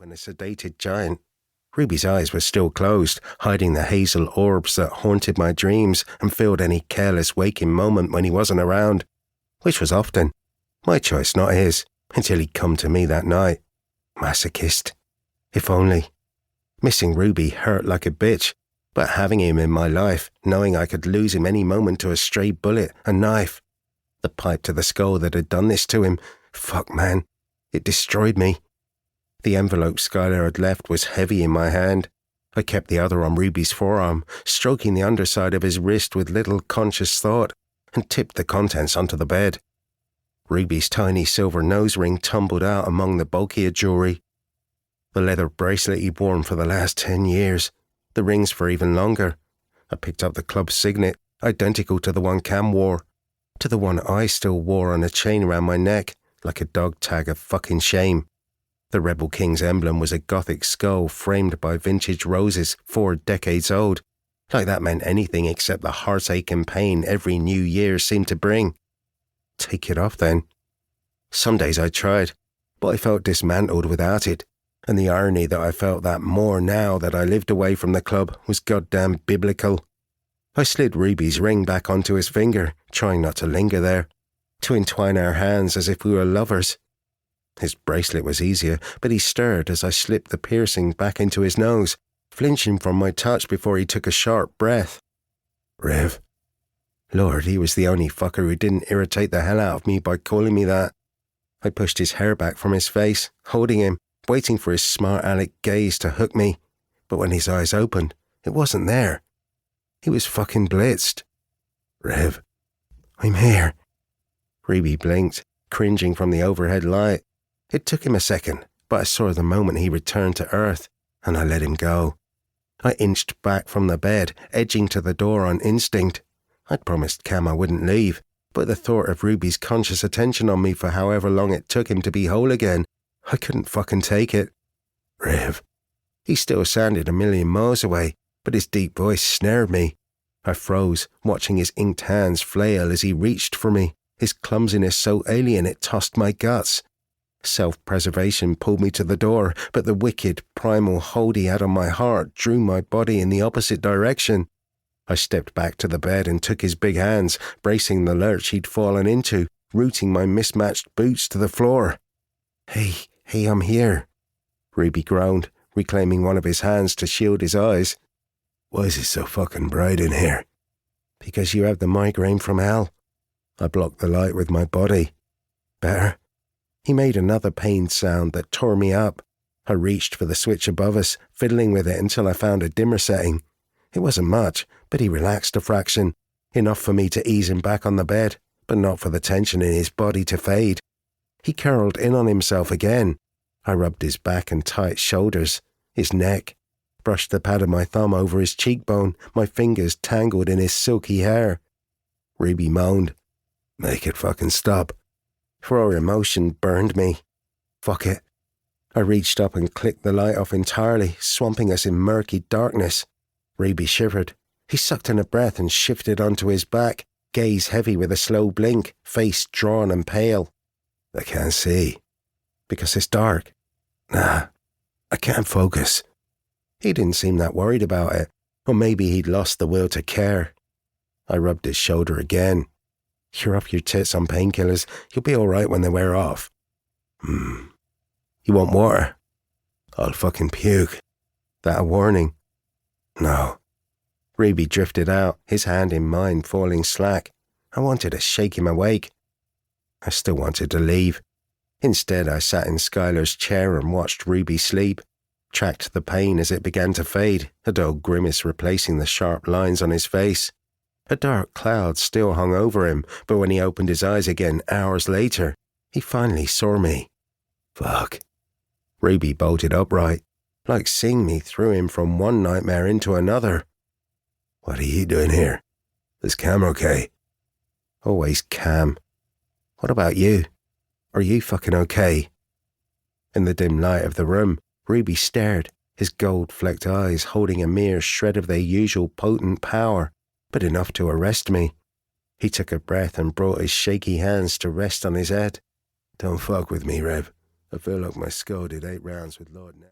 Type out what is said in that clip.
and a sedated giant. Ruby's eyes were still closed, hiding the hazel orbs that haunted my dreams and filled any careless waking moment when he wasn't around, which was often. My choice, not his, until he'd come to me that night. Masochist. If only. Missing Ruby hurt like a bitch, but having him in my life, knowing I could lose him any moment to a stray bullet, a knife, the pipe to the skull that had done this to him, fuck man, it destroyed me. The envelope Skylar had left was heavy in my hand. I kept the other on Ruby's forearm, stroking the underside of his wrist with little conscious thought, and tipped the contents onto the bed. Ruby's tiny silver nose ring tumbled out among the bulkier jewelry. The leather bracelet he'd worn for the last 10 years. The rings for even longer. I picked up the club signet, identical to the one Cam wore, to the one I still wore on a chain around my neck, like a dog tag of fucking shame. The Rebel King's emblem was a gothic skull framed by vintage roses 4 decades old, like that meant anything except the heartache and pain every new year seemed to bring. Take it off then. Some days I tried, but I felt dismantled without it, and the irony that I felt that more now that I lived away from the club was goddamn biblical. I slid Ruby's ring back onto his finger, trying not to linger there, to entwine our hands as if we were lovers. His bracelet was easier, but he stirred as I slipped the piercing back into his nose, flinching from my touch before he took a sharp breath. Rev. Lord, he was the only fucker who didn't irritate the hell out of me by calling me that. I pushed his hair back from his face, holding him, waiting for his smart aleck gaze to hook me, but when his eyes opened, it wasn't there. He was fucking blitzed. Rev, I'm here. Ruby blinked, cringing from the overhead light. It took him a second, but I saw the moment he returned to earth, and I let him go. I inched back from the bed, edging to the door on instinct. I'd promised Cam I wouldn't leave, but the thought of Ruby's conscious attention on me for however long it took him to be whole again, I couldn't fucking take it. Rev. He still sounded a million miles away, but his deep voice snared me. I froze, watching his inked hands flail as he reached for me, his clumsiness so alien it tossed my guts. Self-preservation pulled me to the door, but the wicked, primal hold he had on my heart drew my body in the opposite direction. I stepped back to the bed and took his big hands, bracing the lurch he'd fallen into, rooting my mismatched boots to the floor. Hey, I'm here. Ruby groaned, reclaiming one of his hands to shield his eyes. Why is it so fucking bright in here? Because you have the migraine from hell. I blocked the light with my body. Better? He made another pained sound that tore me up. I reached for the switch above us, fiddling with it until I found a dimmer setting. It wasn't much, but he relaxed a fraction, enough for me to ease him back on the bed, but not for the tension in his body to fade. He curled in on himself again. I rubbed his back and tight shoulders, his neck, brushed the pad of my thumb over his cheekbone, my fingers tangled in his silky hair. Ruby moaned. Make it fucking stop. Raw emotion burned me. Fuck it. I reached up and clicked the light off entirely, swamping us in murky darkness. Ruby shivered. He sucked in a breath and shifted onto his back, gaze heavy with a slow blink, face drawn and pale. I can't see. Because it's dark. Nah, I can't focus. He didn't seem that worried about it, or maybe he'd lost the will to care. I rubbed his shoulder again. You're up your tits on painkillers. You'll be all right when they wear off. You want water? I'll fucking puke. That a warning? No. Ruby drifted out, his hand in mine falling slack. I wanted to shake him awake. I still wanted to leave. Instead, I sat in Skylar's chair and watched Ruby sleep, tracked the pain as it began to fade, a dull grimace replacing the sharp lines on his face. A dark cloud still hung over him, but when he opened his eyes again hours later, he finally saw me. Fuck. Ruby bolted upright, like seeing me threw him from one nightmare into another. What are you doing here? Is Cam okay? Always Cam. What about you? Are you fucking okay? In the dim light of the room, Ruby stared, his gold-flecked eyes holding a mere shred of their usual potent power, but enough to arrest me. He took a breath and brought his shaky hands to rest on his head. Don't fuck with me, Rev. I feel like my skull did 8 rounds with Lord now.